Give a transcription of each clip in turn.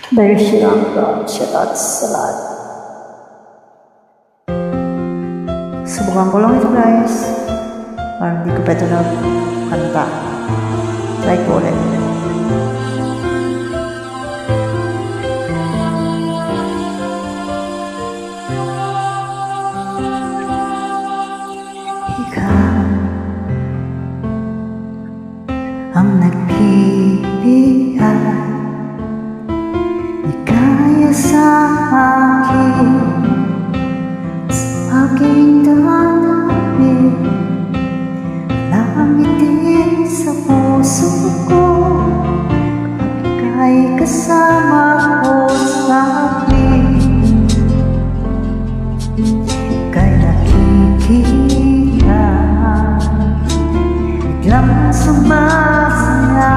dahil siya at salad. Subukan ko lang ito guys, parang hindi ko pa ito nagkanta. Try ko ulit. Ikaw ang nagbibigay ligaya sa akin, sa aking damdamin, langit sa puso ko, kapag ika'y kasama ko sa akin. Ika'y nakikita, biglang sumasaya,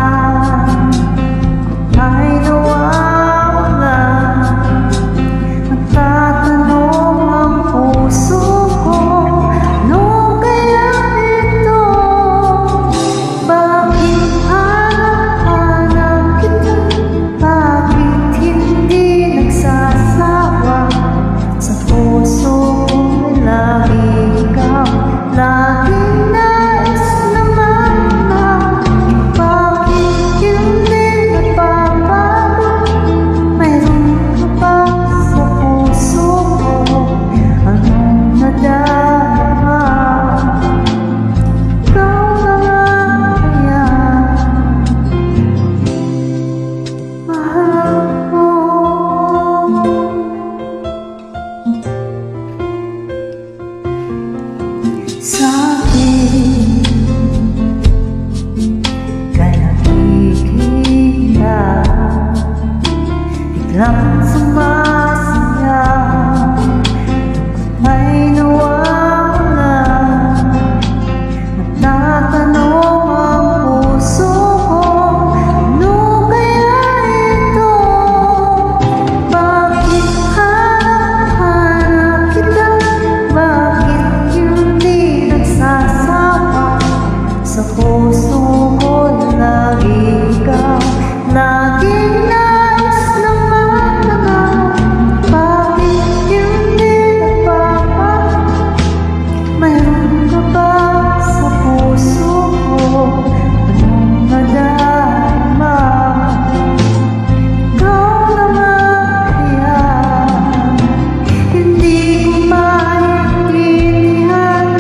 ay nawawala, nagtatanong ang puso ko, ano kaya ito? Bakit hanap-hanap kita? Bakit hindi nagsasawa? Sa puso ko lagi ikaw, laging nais naman na. Bakit hindi nagbabago? Mayroon ka ba sa puso ko? Anong nadarama? Ikaw na nga kaya mahal ko. Sa akin ika'y nakikita, biglang sumasaya, ay nawawala, nagtatanong ang puso ko, ano kaya ito? Bakit hanap-hanap kita? Bakit hindi nagsasawa? Sa puso ko lagi ikaw, laging nais naman na. Bakit hindi nagbabago? Mayroon ka ba sa puso ko? Anong nadarama? Ikaw naman kaya hindi ko maintindihan.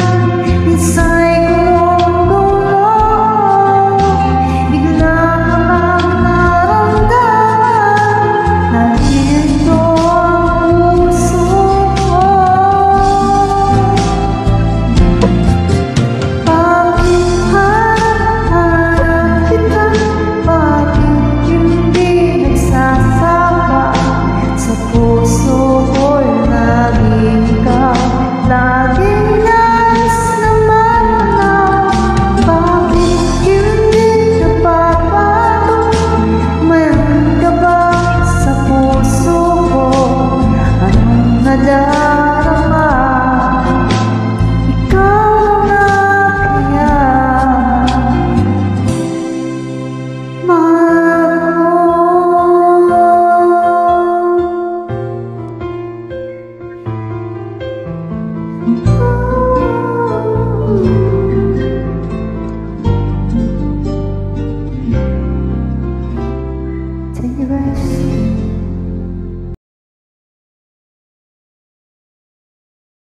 Minsa'y gulong-gulong, bigla ka lang naramdaman, nandito ang puso ko. Bakit hanap-hanap kita? Bakit hindi nagsasawa? Sa puso ko lagi ikaw, laging nais naman na. Bakit hindi nagbabago? Mayroon ka ba sa puso ko? Anong nadarama? Ikaw na kaya mahal ko. Thank you guys.